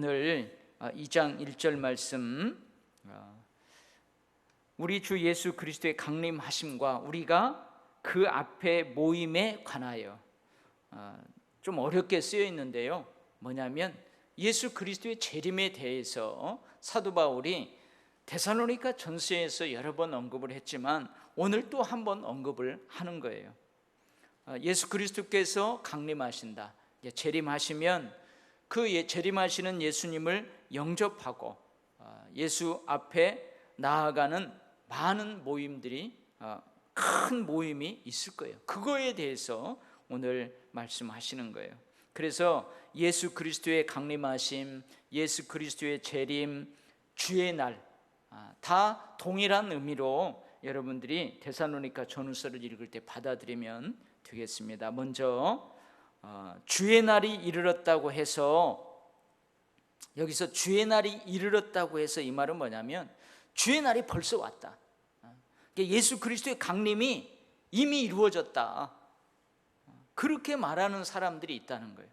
오늘 2장 1절 말씀, 우리 주 예수 그리스도의 강림하심과 우리가 그 앞에 모임에 관하여, 좀 어렵게 쓰여 있는데요, 뭐냐면 예수 그리스도의 재림에 대해서 사도 바울이 데살로니가 전서에서 여러 번 언급을 했지만 오늘 또 한 번 언급을 하는 거예요. 예수 그리스도께서 강림하신다, 재림하시면 그 재림하시는 예수님을 영접하고 예수 앞에 나아가는 많은 모임들이, 큰 모임이 있을 거예요. 그거에 대해서 오늘 말씀하시는 거예요. 그래서 예수 그리스도의 강림하심, 예수 그리스도의 재림, 주의 날, 다 동일한 의미로 여러분들이 데살로니가 전후서를 읽을 때 받아들이면 되겠습니다. 먼저 주의 날이 이르렀다고 해서, 여기서 주의 날이 이르렀다고 해서 이 말은 뭐냐면 주의 날이 벌써 왔다, 예수 그리스도의 강림이 이미 이루어졌다, 그렇게 말하는 사람들이 있다는 거예요.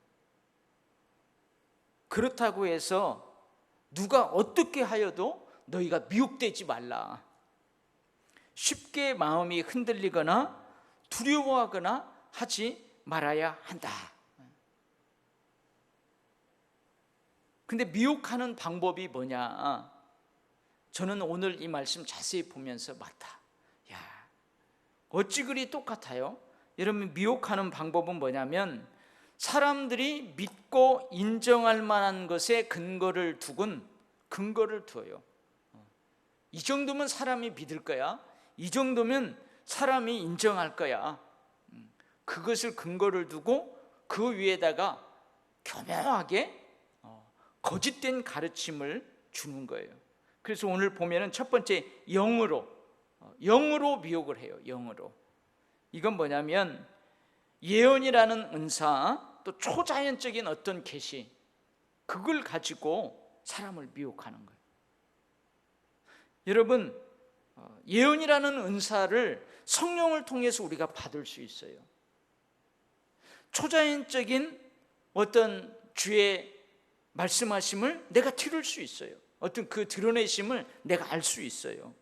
그렇다고 해서 누가 어떻게 하여도 너희가 미혹되지 말라, 쉽게 마음이 흔들리거나 두려워하거나 하지 말아야 한다. 근데 미혹하는 방법이 뭐냐? 저는 오늘 이 말씀 자세히 보면서 맞다, 야, 어찌 그리 똑같아요? 여러분, 미혹하는 방법은 뭐냐면 사람들이 믿고 인정할 만한 것에 근거를 둬요. 이 정도면 사람이 믿을 거야, 이 정도면 사람이 인정할 거야, 그것을 근거를 두고 그 위에다가 교묘하게 거짓된 가르침을 주는 거예요. 그래서 오늘 보면은 첫 번째, 영으로 미혹을 해요. 영으로. 이건 뭐냐면 예언이라는 은사, 또 초자연적인 어떤 계시, 그걸 가지고 사람을 미혹하는 거예요. 여러분, 예언이라는 은사를 성령을 통해서 우리가 받을 수 있어요. 초자연적인 어떤 주의 말씀하심을 내가 들을 수 있어요. 어떤 그 드러내심을 내가 알 수 있어요.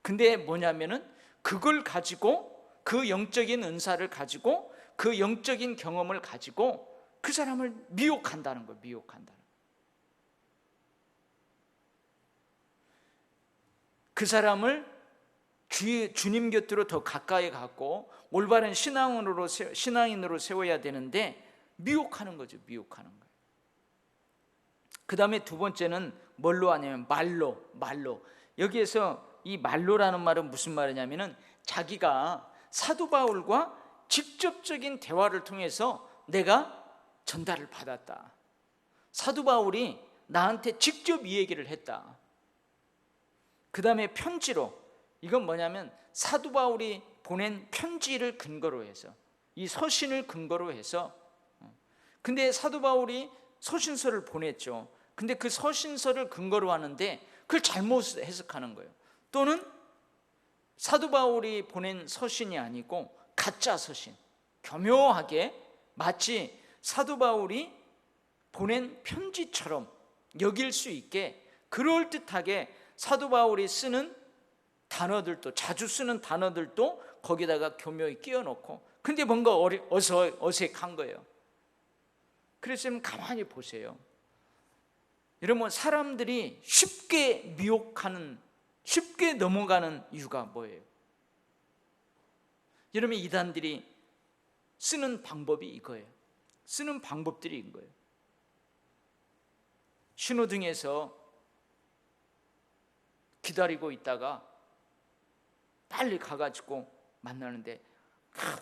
근데 뭐냐면은 그걸 가지고, 그 영적인 은사를 가지고, 그 영적인 경험을 가지고 그 사람을 미혹한다는 거예요. 미혹한다는 거예요. 그 사람을 주님 곁으로 더 가까이 갖고 올바른 신앙인으로 세워야 되는데 미혹하는 거죠. 미혹하는 거예요. 그 다음에 두 번째는 뭘로 하냐면 말로. 여기에서 이 말로라는 말은 무슨 말이냐면은 자기가 사도 바울과 직접적인 대화를 통해서 내가 전달을 받았다, 사도 바울이 나한테 직접 이 얘기를 했다. 그 다음에 편지로, 이건 뭐냐면 사도 바울이 보낸 편지를 근거로 해서, 이 서신을 근거로 해서, 근데 사도 바울이 서신서를 보냈죠. 근데 그 서신서를 근거로 하는데 그걸 잘못 해석하는 거예요. 또는 사도 바울이 보낸 서신이 아니고 가짜 서신, 교묘하게 마치 사도 바울이 보낸 편지처럼 여길 수 있게 그럴듯하게 사도 바울이 쓰는 단어들도, 자주 쓰는 단어들도 거기다가 교묘히 끼워 넣고, 근데 뭔가 어색한 거예요. 그래서 좀 가만히 보세요. 여러분, 사람들이 쉽게 미혹하는, 쉽게 넘어가는 이유가 뭐예요? 여러분, 이단들이 쓰는 방법이 이거예요. 쓰는 방법들이 이거예요. 신호등에서 기다리고 있다가 빨리 가가지고 만나는데,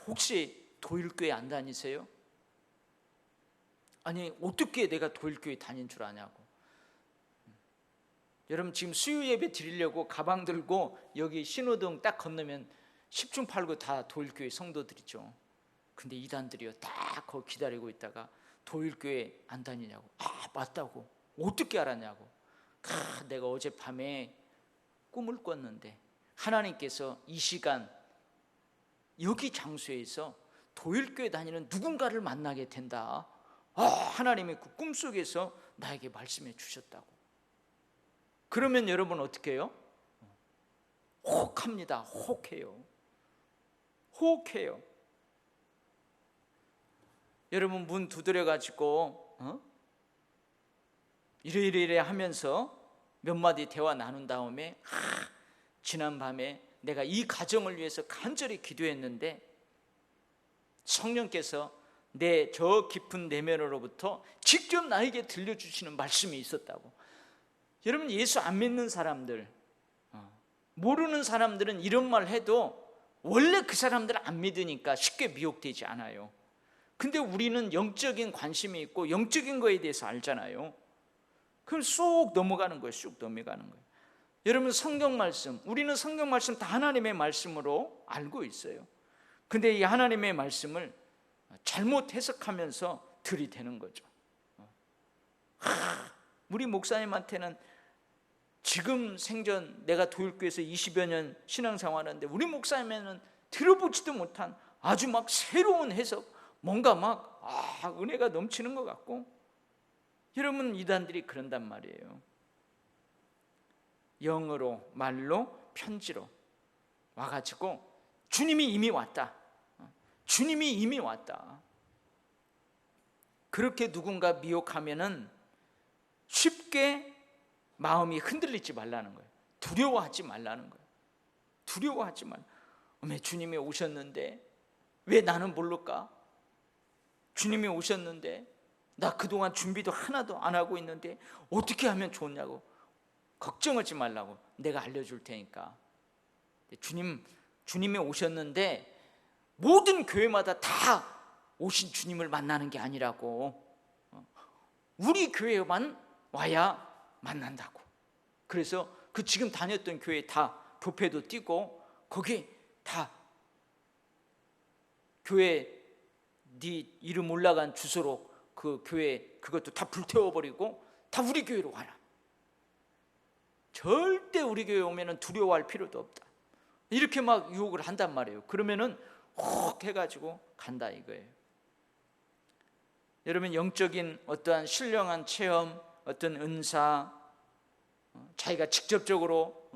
혹시 도일교회 안 다니세요? 아니, 어떻게 내가 도일교회 다닌 줄 아냐고. 여러분, 지금 수요 예배 드리려고 가방 들고 여기 신호등 딱 건너면 10중 8구 다 도일교회 성도들이죠. 근데 이단들이요, 딱 거기 기다리고 있다가 도일교회 안 다니냐고. 맞다고. 어떻게 알았냐고. 내가 어젯밤에 꿈을 꿨는데 하나님께서 이 시간 여기 장소에서 도일교회 다니는 누군가를 만나게 된다. 하나님이 그 꿈속에서 나에게 말씀해 주셨다고. 그러면 여러분 어떻게 해요? 혹합니다. 혹해요. 혹해요. 여러분 문 두드려 가지고 이래 하면서 몇 마디 대화 나눈 다음에 지난 밤에 내가 이 가정을 위해서 간절히 기도했는데 성령께서 내 저 깊은 내면으로부터 직접 나에게 들려주시는 말씀이 있었다고. 여러분 예수 안 믿는 사람들, 모르는 사람들은 이런 말 해도 원래 그 사람들은 안 믿으니까 쉽게 미혹되지 않아요. 근데 우리는 영적인 관심이 있고 영적인 거에 대해서 알잖아요. 그럼 쏙 넘어가는 거예요. 쑥 넘어가는 거예요. 여러분 성경 말씀, 우리는 성경 말씀 다 하나님의 말씀으로 알고 있어요. 근데 이 하나님의 말씀을 잘못 해석하면서 들이대는 거죠. 우리 목사님한테는 지금 생전 내가 도율교에서 20여 년 신앙생활하는데 우리 목사님에는 들어보지도 못한 아주 막 새로운 해석, 뭔가 막 은혜가 넘치는 것 같고. 여러분 이단들이 그런단 말이에요. 영어로, 말로, 편지로 와가지고 주님이 이미 왔다, 주님이 이미 왔다. 그렇게 누군가 미혹하면은 쉽게 마음이 흔들리지 말라는 거예요. 두려워하지 말라는 거예요. 두려워하지 말. 어메 주님이 오셨는데 왜 나는 모를까? 주님이 오셨는데 나 그동안 준비도 하나도 안 하고 있는데 어떻게 하면 좋냐고 걱정하지 말라고. 내가 알려줄 테니까. 주님이 오셨는데 모든 교회마다 다 오신 주님을 만나는 게 아니라고. 우리 교회만 와야 만난다고. 그래서 그 지금 다녔던 교회 다 교패도 띄고 거기 다 교회 네 이름 올라간 주소로 그 교회 그것도 다 불태워버리고 다 우리 교회로 와라. 절대 우리 교회 오면은 두려워할 필요도 없다. 이렇게 막 유혹을 한단 말이에요. 그러면은 혹 해가지고 간다 이거예요. 여러분 영적인 어떠한 신령한 체험, 어떤 은사, 자기가 직접적으로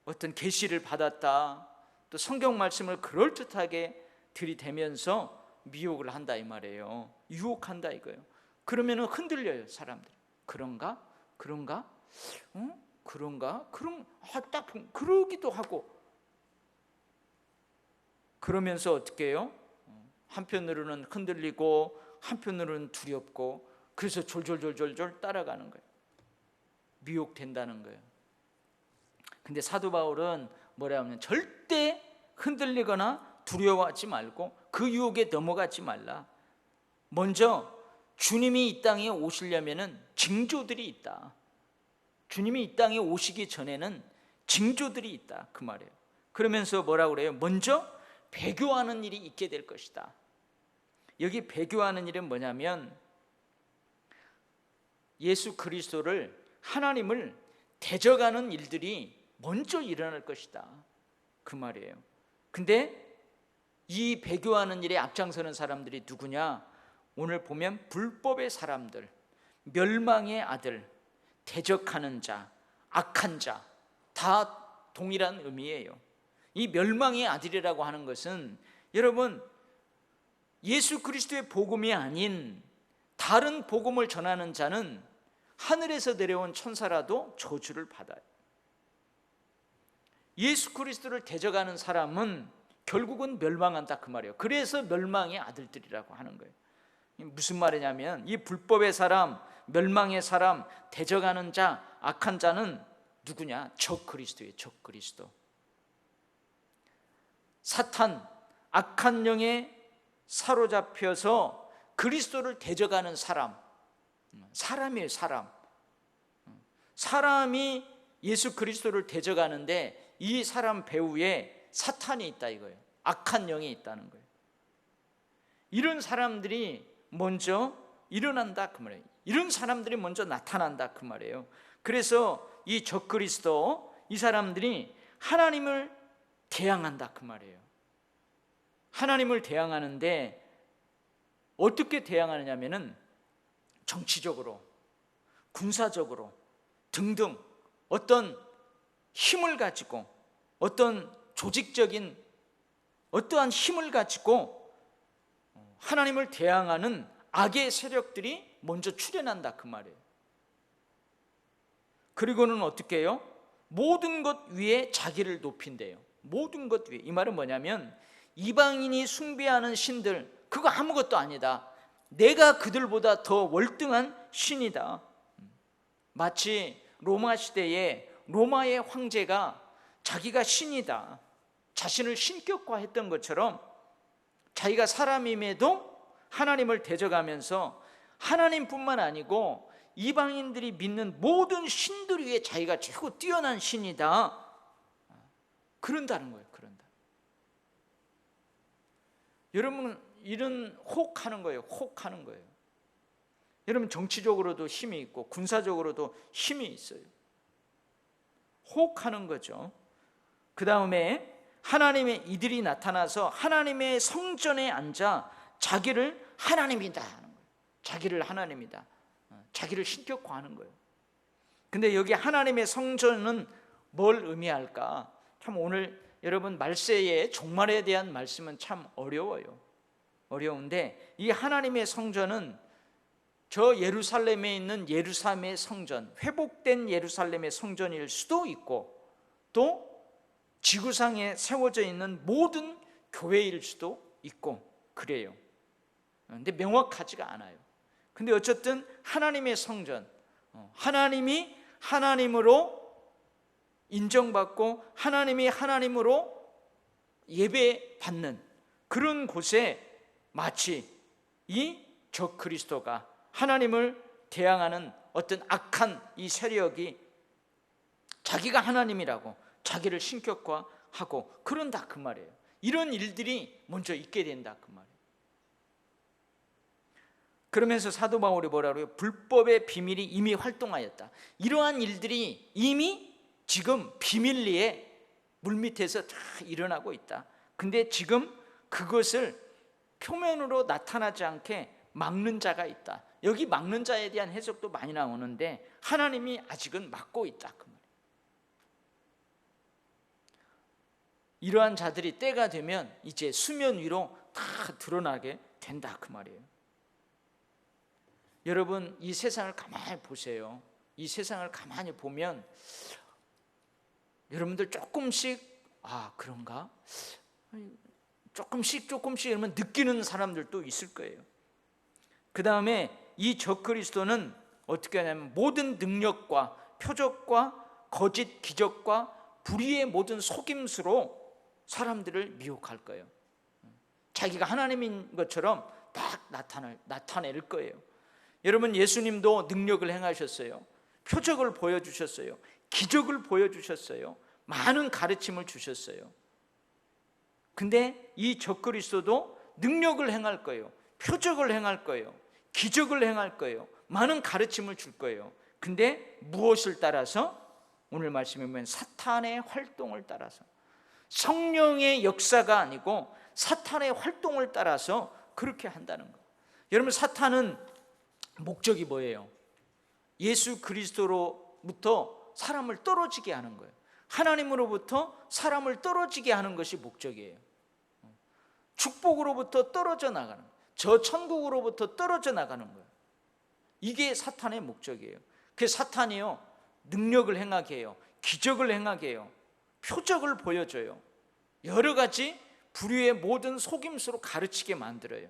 어떤 계시를 받았다, 또 성경 말씀을 그럴듯하게 들이대면서 미혹을 한다 이 말이에요. 유혹한다 이거예요. 그러면은 흔들려요 사람들이. 그런가? 딱 그러기도 하고. 그러면서 어떻게 해요? 한편으로는 흔들리고 한편으로는 두렵고, 그래서 졸졸 따라가는 거예요. 미혹된다는 거예요. 근데 사도 바울은 뭐라 하면 절대 흔들리거나 두려워하지 말고 그 유혹에 넘어가지 말라. 먼저 주님이 이 땅에 오시려면은 징조들이 있다. 주님이 이 땅에 오시기 전에는 징조들이 있다 그 말이에요. 그러면서 뭐라고 그래요? 먼저 배교하는 일이 있게 될 것이다. 여기 배교하는 일은 뭐냐면 예수 그리스도를, 하나님을 대적하는 일들이 먼저 일어날 것이다 그 말이에요. 근데 이 배교하는 일에 앞장서는 사람들이 누구냐? 오늘 보면 불법의 사람들, 멸망의 아들, 대적하는 자, 악한 자, 다 동일한 의미예요. 이 멸망의 아들이라고 하는 것은 여러분 예수 그리스도의 복음이 아닌 다른 복음을 전하는 자는 하늘에서 내려온 천사라도 저주를 받아요. 예수 그리스도를 대적하는 사람은 결국은 멸망한다 그 말이에요. 그래서 멸망의 아들들이라고 하는 거예요. 무슨 말이냐면 이 불법의 사람, 멸망의 사람, 대적하는 자, 악한 자는 누구냐? 적 그리스도예요. 적 그리스도. 사탄, 악한 영에 사로잡혀서 그리스도를 대적하는 사람, 사람이에요. 사람이 예수 그리스도를 대적하는데 이 사람 배후에 사탄이 있다 이거예요. 악한 영이 있다는 거예요. 이런 사람들이 먼저 일어난다 그 말이에요. 이런 사람들이 먼저 나타난다 그 말이에요. 그래서 이 적그리스도, 이 사람들이 하나님을 대항한다 그 말이에요. 하나님을 대항하는데 어떻게 대항하느냐면은 정치적으로, 군사적으로 등등 어떤 힘을 가지고, 어떤 조직적인 어떠한 힘을 가지고 하나님을 대항하는 악의 세력들이 먼저 출현한다 그 말이에요. 그리고는 어떻게 해요? 모든 것 위에 자기를 높인대요. 모든 것 위에. 이 말은 뭐냐면 이방인이 숭배하는 신들, 그거 아무것도 아니다. 내가 그들보다 더 월등한 신이다. 마치 로마 시대에 로마의 황제가 자기가 신이다, 자신을 신격화했던 것처럼 자기가 사람임에도 하나님을 대적하면서 하나님뿐만 아니고 이방인들이 믿는 모든 신들 위에 자기가 최고 뛰어난 신이다, 그런다는 거예요. 그런다. 여러분, 이런 혹하는 거예요. 혹하는 거예요. 여러분, 정치적으로도 힘이 있고 군사적으로도 힘이 있어요. 혹하는 거죠. 그 다음에 하나님의 이들이 나타나서 하나님의 성전에 앉아 자기를 하나님이다 하는 거예요. 자기를 하나님이다, 자기를 신격화하는 거예요. 근데 여기 하나님의 성전은 뭘 의미할까? 참 오늘 여러분 말세의 종말에 대한 말씀은 참 어려워요. 어려운데 이 하나님의 성전은 저 예루살렘에 있는 예루살렘의 성전, 회복된 예루살렘의 성전일 수도 있고 또 지구상에 세워져 있는 모든 교회일 수도 있고 그래요. 근데 명확하지가 않아요. 근데 어쨌든 하나님의 성전, 하나님이 하나님으로 인정받고 하나님이 하나님으로 예배받는 그런 곳에 마치 이 적그리스도가 하나님을 대항하는 어떤 악한 이 세력이 자기가 하나님이라고 자기를 신격화하고 그런다 그 말이에요. 이런 일들이 먼저 있게 된다 그 말이에요. 그러면서 사도 바울이 뭐라고 해요? 불법의 비밀이 이미 활동하였다. 이러한 일들이 이미 지금 비밀리에 물밑에서 다 일어나고 있다. 근데 지금 그것을 표면으로 나타나지 않게 막는 자가 있다. 여기 막는 자에 대한 해석도 많이 나오는데 하나님이 아직은 막고 있다 그 말이에요. 이러한 자들이 때가 되면 이제 수면 위로 다 드러나게 된다 그 말이에요. 여러분, 이 세상을 가만히 보세요. 이 세상을 가만히 보면 여러분들 조금씩 그런가? 조금씩 이러면 느끼는 사람들도 있을 거예요. 그 다음에 이 적그리스도는 어떻게 하냐면 모든 능력과 표적과 거짓 기적과 불의의 모든 속임수로 사람들을 미혹할 거예요. 자기가 하나님인 것처럼 딱 나타낼 거예요. 여러분, 예수님도 능력을 행하셨어요. 표적을 보여주셨어요. 기적을 보여주셨어요. 많은 가르침을 주셨어요. 근데 이 적그리스도도 능력을 행할 거예요. 표적을 행할 거예요. 기적을 행할 거예요. 많은 가르침을 줄 거예요. 근데 무엇을 따라서? 오늘 말씀에 보면 사탄의 활동을 따라서, 성령의 역사가 아니고 사탄의 활동을 따라서 그렇게 한다는 거예요. 여러분, 사탄은 목적이 뭐예요? 예수 그리스도로부터 사람을 떨어지게 하는 거예요. 하나님으로부터 사람을 떨어지게 하는 것이 목적이에요. 축복으로부터 떨어져 나가는 거예요. 저 천국으로부터 떨어져 나가는 거예요. 이게 사탄의 목적이에요. 그 사탄이요, 능력을 행하게 해요. 기적을 행하게 해요. 표적을 보여줘요. 여러 가지 불의의 모든 속임수로 가르치게 만들어요.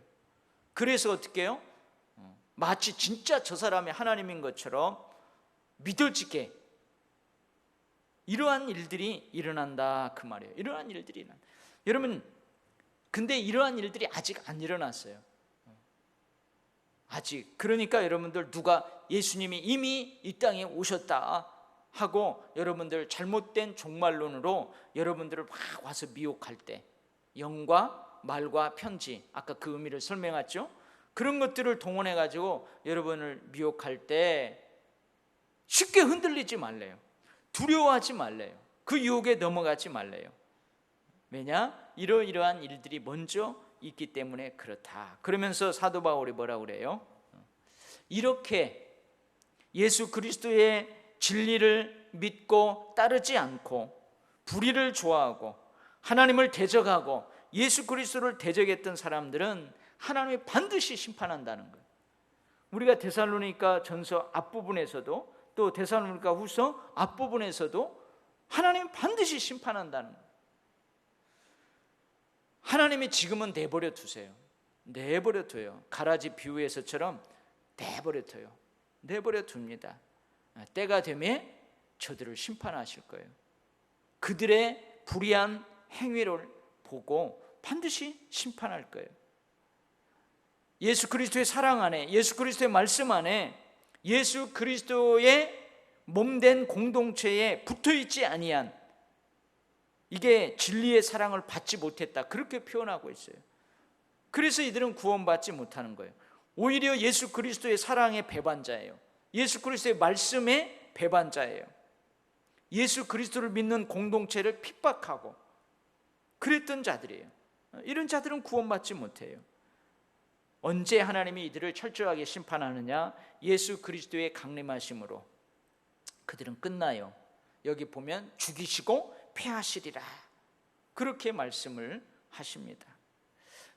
그래서 어떻게 해요? 마치 진짜 저 사람이 하나님인 것처럼 믿어지게, 이러한 일들이 일어난다 그 말이에요. 이러한 일들이 일어난다. 여러분, 근데 이러한 일들이 아직 안 일어났어요. 아직. 그러니까 여러분들 누가 예수님이 이미 이 땅에 오셨다 하고 여러분들 잘못된 종말론으로 여러분들을 막 와서 미혹할 때, 영과 말과 편지, 아까 그 의미를 설명했죠. 그런 것들을 동원해 가지고 여러분을 미혹할 때 쉽게 흔들리지 말래요. 두려워하지 말래요. 그 유혹에 넘어가지 말래요. 왜냐? 이러이러한 일들이 먼저 있기 때문에 그렇다. 그러면서 사도 바울이 뭐라고 그래요? 이렇게 예수 그리스도의 진리를 믿고 따르지 않고 불의를 좋아하고 하나님을 대적하고 예수 그리스도를 대적했던 사람들은 하나님이 반드시 심판한다는 거예요. 우리가 데살로니가 전서 앞부분에서도 또 데살로니가 후서 앞부분에서도 하나님이 반드시 심판한다는 거예요. 하나님이 지금은 내버려 두세요. 내버려 둬요. 가라지 비유에서처럼 내버려 둬요. 내버려 둡니다. 때가 되면 저들을 심판하실 거예요. 그들의 불의한 행위를 보고 반드시 심판할 거예요. 예수 그리스도의 사랑 안에, 예수 그리스도의 말씀 안에, 예수 그리스도의 몸된 공동체에 붙어있지 아니한, 이게 진리의 사랑을 받지 못했다, 그렇게 표현하고 있어요. 그래서 이들은 구원받지 못하는 거예요. 오히려 예수 그리스도의 사랑의 배반자예요. 예수 그리스도의 말씀의 배반자예요. 예수 그리스도를 믿는 공동체를 핍박하고 그랬던 자들이에요. 이런 자들은 구원받지 못해요. 언제 하나님이 이들을 철저하게 심판하느냐? 예수 그리스도의 강림하심으로 그들은 끝나요. 여기 보면 죽이시고 폐하시리라, 그렇게 말씀을 하십니다.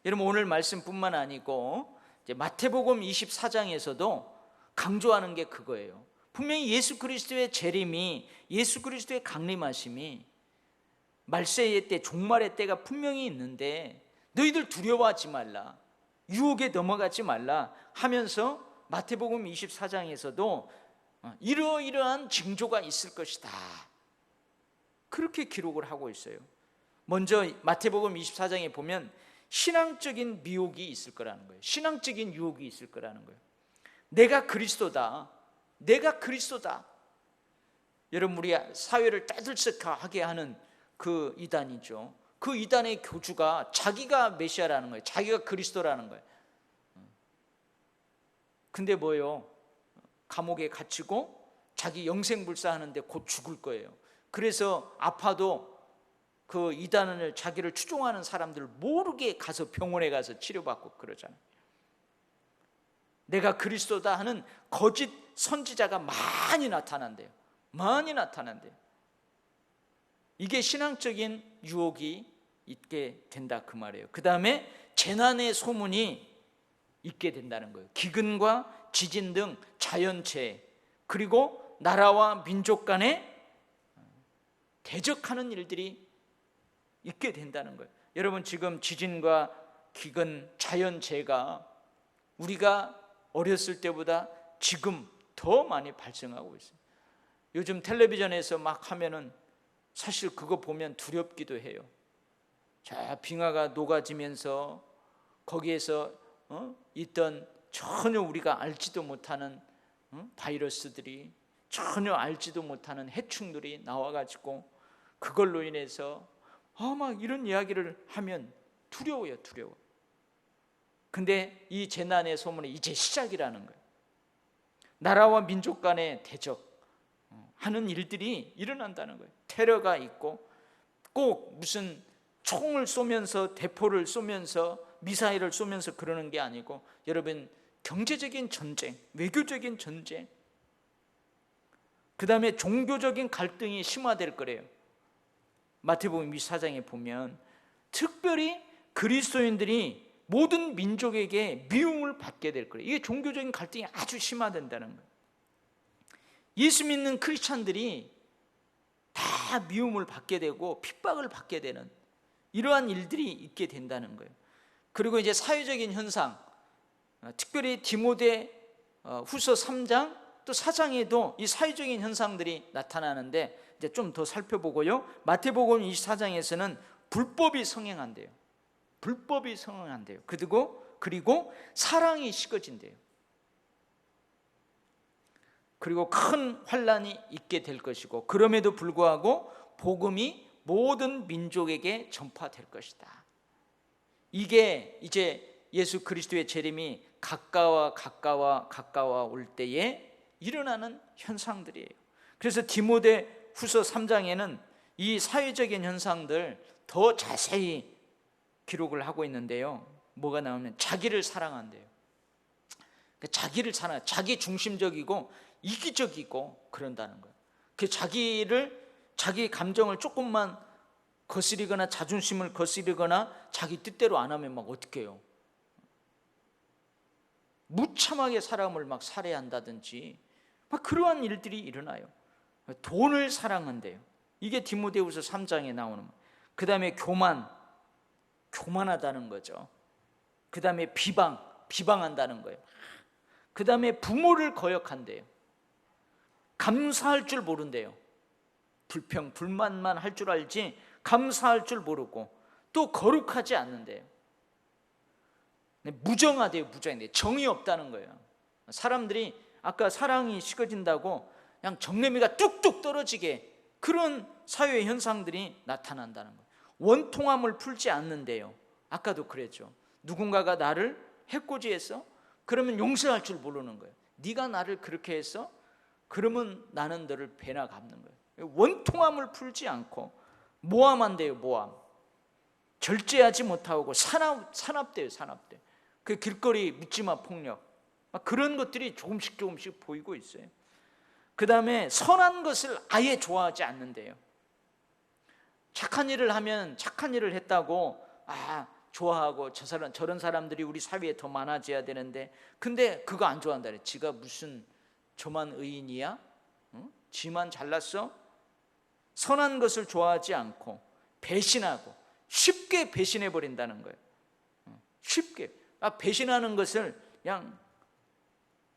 여러분, 오늘 말씀뿐만 아니고 이제 마태복음 24장에서도 강조하는 게 그거예요. 분명히 예수 그리스도의 재림이, 예수 그리스도의 강림하심이 말세의 때, 종말의 때가 분명히 있는데 너희들 두려워하지 말라, 유혹에 넘어가지 말라 하면서 마태복음 24장에서도 이러이러한 징조가 있을 것이다, 그렇게 기록을 하고 있어요. 먼저 마태복음 24장에 보면 신앙적인 미혹이 있을 거라는 거예요. 신앙적인 유혹이 있을 거라는 거예요. 내가 그리스도다, 내가 그리스도다. 여러분, 우리 사회를 떠들썩하게 하는 그 이단이죠. 그 이단의 교주가 자기가 메시아라는 거예요. 자기가 그리스도라는 거예요. 근데 뭐예요? 감옥에 갇히고 자기 영생불사하는데 곧 죽을 거예요. 그래서 아파도 그 이단을, 자기를 추종하는 사람들 모르게 가서 병원에 가서 치료받고 그러잖아요. 내가 그리스도다 하는 거짓 선지자가 많이 나타난대요. 많이 나타난대요. 이게 신앙적인 유혹이 있게 된다, 그 말이에요. 그 다음에 재난의 소문이 있게 된다는 거예요. 기근과 지진 등 자연재해, 그리고 나라와 민족 간에 대적하는 일들이 있게 된다는 거예요. 여러분, 지금 지진과 기근, 자연재해가 우리가 어렸을 때보다 지금 더 많이 발생하고 있어요. 요즘 텔레비전에서 막 하면은 사실 그거 보면 두렵기도 해요. 자, 빙하가 녹아지면서 거기에서 있던 전혀 우리가 알지도 못하는 바이러스들이, 전혀 알지도 못하는 해충들이 나와가지고 그걸로 인해서 막 이런 이야기를 하면 두려워요, 두려워. 근데 이 재난의 소문이 이제 시작이라는 거예요. 나라와 민족 간의 대적하는 일들이 일어난다는 거예요. 테러가 있고, 꼭 무슨 총을 쏘면서, 대포를 쏘면서, 미사일을 쏘면서 그러는 게 아니고, 여러분, 경제적인 전쟁, 외교적인 전쟁, 그 다음에 종교적인 갈등이 심화될 거래요. 마태복음 24장에 보면 특별히 그리스도인들이 모든 민족에게 미움을 받게 될 거예요. 이게 종교적인 갈등이 아주 심화된다는 거예요. 예수 믿는 크리스찬들이 다 미움을 받게 되고 핍박을 받게 되는 이러한 일들이 있게 된다는 거예요. 그리고 이제 사회적인 현상, 특별히 디모데 후서 3장 또 4장에도 이 사회적인 현상들이 나타나는데 이제 좀 더 살펴보고요. 마태복음 24장에서는 불법이 성행한대요. 불법이 성행한대요. 그리고 사랑이 식어진대요. 그리고 큰 환난이 있게 될 것이고, 그럼에도 불구하고 복음이 모든 민족에게 전파될 것이다. 이게 이제 예수 그리스도의 재림이 가까워 올 때에 일어나는 현상들이에요. 그래서 디모데 후서 3장에는 이 사회적인 현상들 더 자세히 기록을 하고 있는데요. 뭐가 나오면 자기를 사랑한대요. 자기를 사랑, 자기 중심적이고 이기적이고 그런다는 거예요. 자기 감정을 조금만 거스리거나 자존심을 거스리거나 자기 뜻대로 안 하면 막 어떻게 해요? 무참하게 사람을 막 살해한다든지 막 그러한 일들이 일어나요. 돈을 사랑한대요. 이게 디모데후서 3장에 나오는. 그 다음에 교만하다는 거죠. 그 다음에 비방한다는 거예요. 그 다음에 부모를 거역한대요. 감사할 줄 모른대요. 불만만 할 줄 알지 감사할 줄 모르고, 또 거룩하지 않는데요. 무정하대요. 무정인데 정이 없다는 거예요. 사람들이 아까 사랑이 식어진다고 그냥 정내미가 뚝뚝 떨어지게 그런 사회 현상들이 나타난다는 거예요. 원통함을 풀지 않는데요. 아까도 그랬죠. 누군가가 나를 해코지했어? 그러면 용서할 줄 모르는 거예요. 네가 나를 그렇게 했어? 그러면 나는 너를 배나 갚는 거예요. 원통함을 풀지 않고 모함한대요. 모함. 절제하지 못하고 산업돼요. 그 길거리 묻지마 폭력, 그런 것들이 조금씩 보이고 있어요. 그 다음에 선한 것을 아예 좋아하지 않는데요. 착한 일을 하면 착한 일을 했다고 좋아하고 저런 사람들이 우리 사회에 더 많아져야 되는데, 근데 그거 안 좋아한다 그래. 지가 무슨 저만 의인이야? 응? 지만 잘났어? 선한 것을 좋아하지 않고 배신하고 쉽게 배신해 버린다는 거예요. 쉽게 배신하는 것을 그냥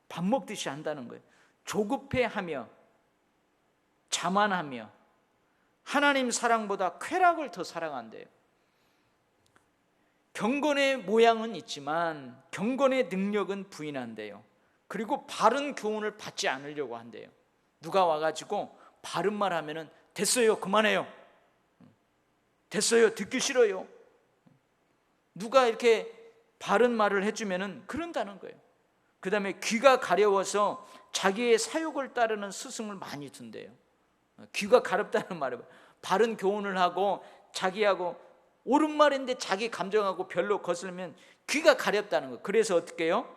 밥 먹듯이 한다는 거예요. 조급해하며 자만하며 하나님 사랑보다 쾌락을 더 사랑한대요. 경건의 모양은 있지만 경건의 능력은 부인한대요. 그리고 바른 교훈을 받지 않으려고 한대요. 누가 와가지고 바른 말 하면은 됐어요, 그만해요. 됐어요, 듣기 싫어요. 누가 이렇게 바른 말을 해주면은 그런다는 거예요. 그 다음에 귀가 가려워서 자기의 사욕을 따르는 스승을 많이 둔대요. 귀가 가렵다는 말이에요. 바른 교훈을 하고 자기하고 옳은 말인데 자기 감정하고 별로 거슬리면 귀가 가렵다는 거예요. 그래서 어떻게 해요?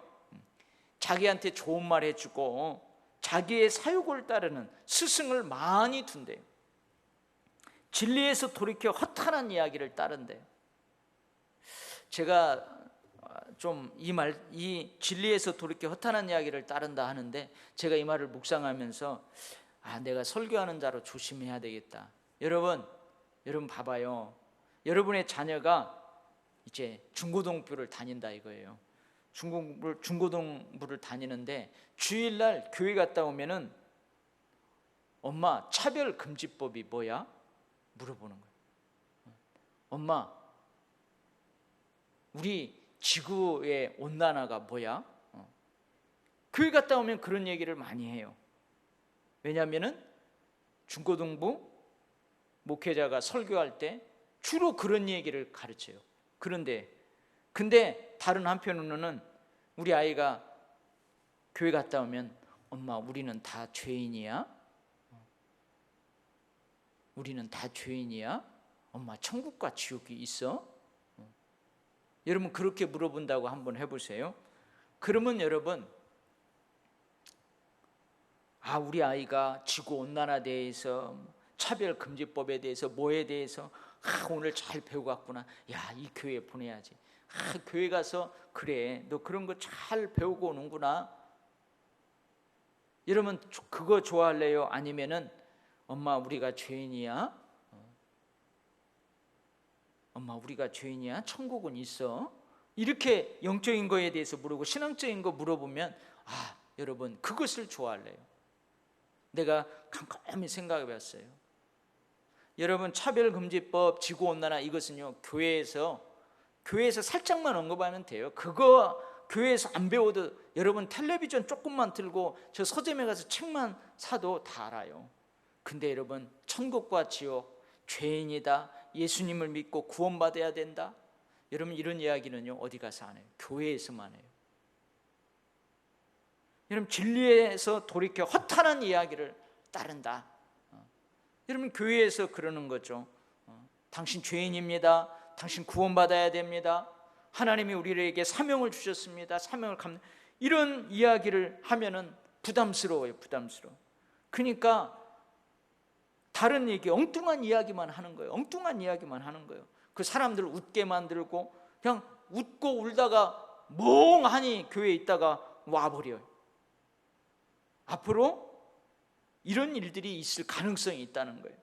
자기한테 좋은 말 해주고 자기의 사욕을 따르는 스승을 많이 둔대요. 진리에서 돌이켜 허탄한 이야기를 따른대요. 제가 좀 이 진리에서 돌이켜 허탄한 이야기를 따른다 하는데, 제가 이 말을 묵상하면서 내가 설교하는 자로 조심해야 되겠다. 여러분 봐봐요. 여러분의 자녀가 이제 중고등부를 다닌다 이거예요. 중고등부를 다니는데 주일날 교회 갔다 오면은 엄마, 차별금지법이 뭐야? 물어보는 거예요. 엄마, 우리 지구의 온난화가 뭐야? 교회 갔다 오면 그런 얘기를 많이 해요. 왜냐하면은 중고등부 목회자가 설교할 때 주로 그런 얘기를 가르쳐요. 근데 다른 한편으로는 우리 아이가 교회 갔다 오면 엄마, 우리는 다 죄인이야? 우리는 다 죄인이야? 엄마, 천국과 지옥이 있어? 여러분 그렇게 물어본다고 한번 해보세요. 그러면 여러분, 우리 아이가 지구온난화에 대해서, 차별금지법에 대해서, 뭐에 대해서 오늘 잘 배우고 왔구나. 이 교회에 보내야지. 교회 가서 그래, 너 그런 거 잘 배우고 오는구나. 여러분 그거 좋아할래요? 아니면은 엄마, 우리가 죄인이야? 엄마, 우리가 죄인이야? 천국은 있어? 이렇게 영적인 거에 대해서 물어보고 신앙적인 거 물어보면 여러분 그것을 좋아할래요. 내가 곰곰이 생각해 봤어요. 여러분 차별금지법, 지구온난화, 이것은요 교회에서 살짝만 언급하면 돼요. 그거 교회에서 안 배워도 여러분 텔레비전 조금만 틀고 저 서점에 가서 책만 사도 다 알아요. 근데 여러분 천국과 지옥, 죄인이다, 예수님을 믿고 구원받아야 된다, 여러분 이런 이야기는요 어디 가서 안 해요? 교회에서만 해요. 여러분 진리에서 돌이켜 허탄한 이야기를 따른다, 여러분 교회에서 그러는 거죠. 당신 죄인입니다. 당신 구원받아야 됩니다. 하나님이 우리에게 사명을 주셨습니다. 사명을 이런 이야기를 하면은 부담스러워요. 부담스러워. 그러니까 다른 얘기, 엉뚱한 이야기만 하는 거예요. 엉뚱한 이야기만 하는 거예요. 그 사람들을 웃게 만들고 그냥 웃고 울다가 멍하니 교회에 있다가 와버려요. 앞으로 이런 일들이 있을 가능성이 있다는 거예요.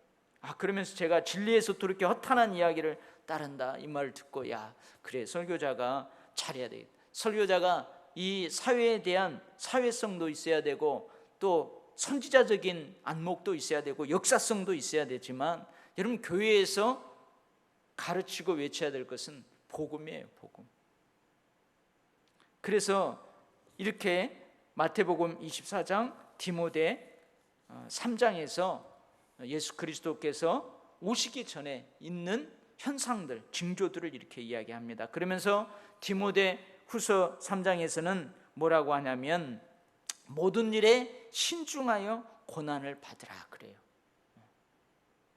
그러면서 제가 진리에서 또 이렇게 허탄한 이야기를 따른다 이 말을 듣고, 야 그래, 설교자가 잘해야 되겠다. 설교자가 이 사회에 대한 사회성도 있어야 되고 또 선지자적인 안목도 있어야 되고 역사성도 있어야 되지만, 여러분 교회에서 가르치고 외쳐야 될 것은 복음이에요. 복음. 그래서 이렇게 마태복음 24장, 디모데 3장에서 예수 그리스도께서 오시기 전에 있는 현상들, 징조들을 이렇게 이야기합니다. 그러면서 디모데 후서 3장에서는 뭐라고 하냐면 모든 일에 신중하여 고난을 받으라 그래요.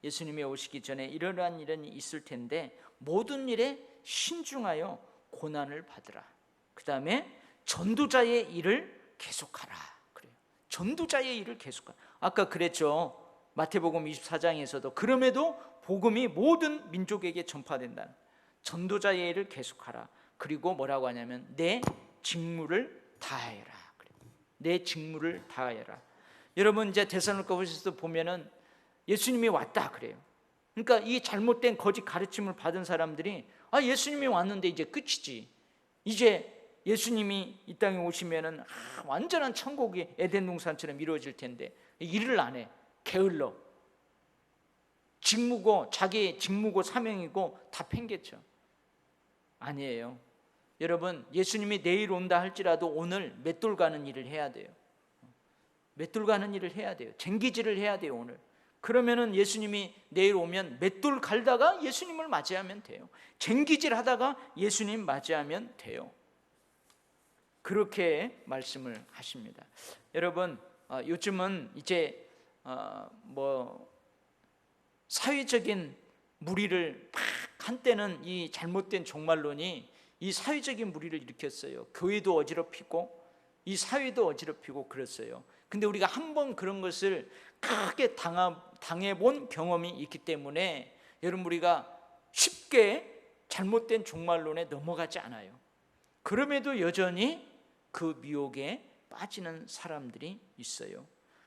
예수님이 오시기 전에 이러한 일은 있을 텐데 모든 일에 신중하여 고난을 받으라. 그 다음에 전도자의 일을 계속하라 그래요. 전도자의 일을 계속하라. 아까 그랬죠. 마태복음 24장에서도 그럼에도 복음이 모든 민족에게 전파된다는, 전도자의 일을 계속하라. 그리고 뭐라고 하냐면 내 직무를 다해라. 내 직무를 다해라. 여러분 이제 데살로니가후서도 보면은 예수님이 왔다 그래요. 그러니까 이 잘못된 거짓 가르침을 받은 사람들이 예수님이 왔는데 이제 끝이지, 이제 예수님이 이 땅에 오시면은 완전한 천국이 에덴 동산처럼 이루어질 텐데 일을 안 해. 게을러. 직무고, 자기 직무고 사명이고 다 팽개쳐. 아니에요. 여러분 예수님이 내일 온다 할지라도 오늘 맷돌 가는 일을 해야 돼요. 맷돌 가는 일을 해야 돼요. 쟁기질을 해야 돼요. 오늘. 그러면은 예수님이 내일 오면 맷돌 갈다가 예수님을 맞이하면 돼요. 쟁기질 하다가 예수님 맞이하면 돼요. 그렇게 말씀을 하십니다. 여러분 요즘은 이제 사회적인 무리를 막, 한때는 이 잘못된 종말론이 이 사회적인 무리를 일으켰어요. 교회도 어지럽히고 이 사회도 어지럽히고 그랬어요. 근데 우리가 한번 그런 것을 크게 당해본 경험이 있기 때문에 여러분 우리가 쉽게 잘못된 종말론에 넘어가지 않아요. 그럼에도 여전히 그 미혹에 빠지는 사람들이 있어요.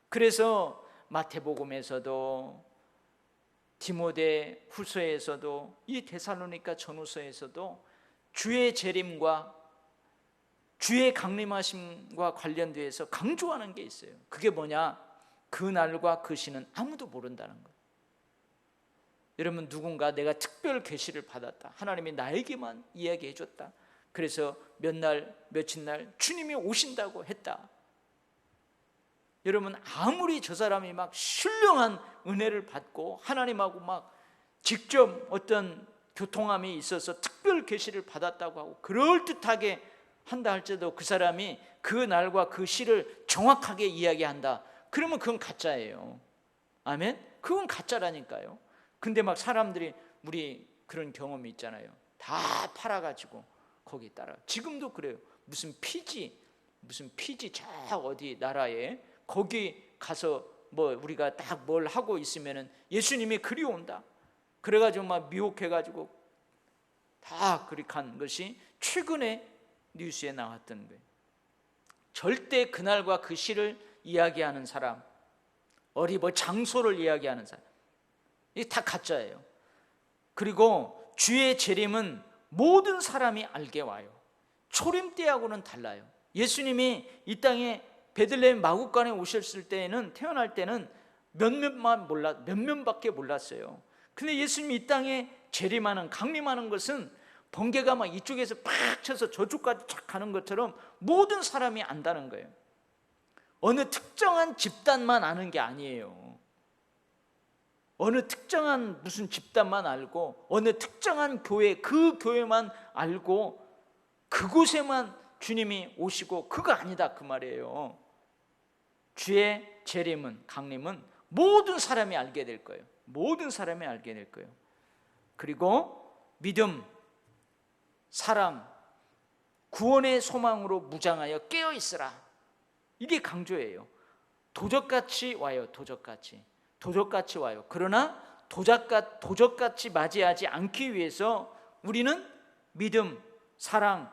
그래서 마태복음에서도 디모데 후서에서도 이 데살로니가 전후서에서도 주의 재림과 주의 강림하심과 관련돼서 강조하는 게 있어요. 그게 뭐냐? 그 날과 그 시는 아무도 모른다는 거예요. 여러분 누군가 내가 특별 계시를 받았다, 하나님이 나에게만 이야기해 줬다, 그래서 몇 날 며칠 날 주님이 오신다고 했다. 여러분 아무리 저 사람이 막 신령한 은혜를 받고 하나님하고 막 직접 어떤 교통함이 있어서 특별 계시를 받았다고 하고 그럴듯하게 한다 할지라도 그 사람이 그 날과 그 시를 정확하게 이야기한다, 그러면 그건 가짜예요. 아멘? 그건 가짜라니까요. 근데 막 사람들이, 우리 그런 경험이 있잖아요. 다 팔아가지고 거기 따라. 지금도 그래요. 무슨 피지 저 어디 나라에 거기 가서 우리가 딱 뭘 하고 있으면은 예수님이 그리 온다, 그래가지고 막 미혹해가지고 다 그렇게 한 것이 최근에 뉴스에 나왔던 거예요. 절대 그날과 그 시를 이야기하는 사람, 장소를 이야기하는 사람, 이게 다 가짜예요. 그리고 주의 재림은 모든 사람이 알게 와요. 초림 때하고는 달라요. 예수님이 이 땅에 베들레헴 마구간에 오셨을 때에는, 태어날 때는 몇몇밖에 몰랐어요. 근데 예수님이 이 땅에 재림하는, 강림하는 것은 번개가 막 이쪽에서 팍 쳐서 저쪽까지 착 가는 것처럼 모든 사람이 안다는 거예요. 어느 특정한 집단만 아는 게 아니에요. 어느 특정한 무슨 집단만 알고 어느 특정한 교회, 그 교회만 알고 그곳에만 주님이 오시고, 그거 아니다 그 말이에요. 주의 재림은, 강림은 모든 사람이 알게 될 거예요. 모든 사람이 알게 될 거예요. 그리고 믿음, 사랑, 구원의 소망으로 무장하여 깨어 있으라. 이게 강조예요. 도적같이 와요. 도적같이 와요. 그러나 도적같이 맞이하지 않기 위해서 우리는 믿음, 사랑,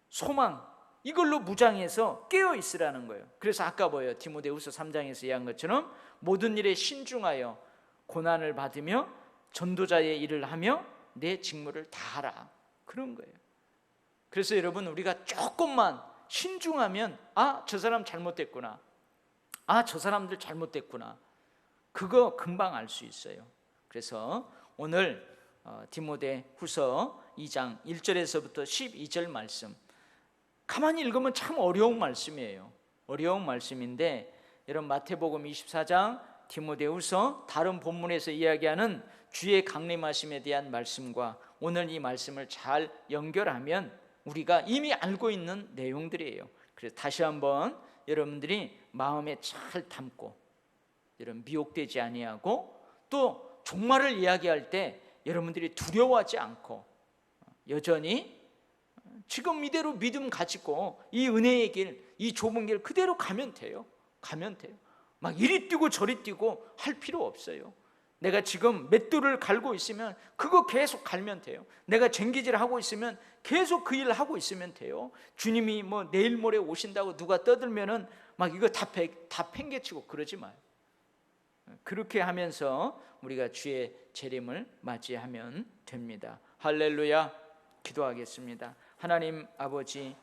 소망, 이걸로 무장해서 깨어 있으라는 거예요. 그래서 아까 뭐예요? 디모데후서 3장에서 이야기한 것처럼 모든 일에 신중하여 고난을 받으며 전도자의 일을 하며 내 직무를 다하라. 그런 거예요. 그래서 여러분, 우리가 조금만 신중하면 저 사람 잘못됐구나, 저 사람들 잘못됐구나, 그거 금방 알 수 있어요. 그래서 오늘 디모데후서 2장 1절에서부터 12절 말씀 가만히 읽으면 참 어려운 말씀이에요. 어려운 말씀인데 여러분, 마태복음 24장, 디모데후서, 다른 본문에서 이야기하는 주의 강림하심에 대한 말씀과 오늘 이 말씀을 잘 연결하면 우리가 이미 알고 있는 내용들이에요. 그래서 다시 한번 여러분들이 마음에 잘 담고, 여러분 미혹되지 아니하고, 또 종말을 이야기할 때 여러분들이 두려워하지 않고 여전히 지금 이대로 믿음 가지고 이 은혜의 길, 이 좁은 길 그대로 가면 돼요. 막 이리 뛰고 저리 뛰고 할 필요 없어요. 내가 지금 맷돌을 갈고 있으면 그거 계속 갈면 돼요. 내가 쟁기질 하고 있으면 계속 그 일을 하고 있으면 돼요. 주님이 뭐 내일 모레 오신다고 누가 떠들면은 막 이거 다 팽개치고 그러지 마요. 그렇게 하면서 우리가 주의 재림을 맞이하면 됩니다. 할렐루야. 기도하겠습니다. 하나님 아버지,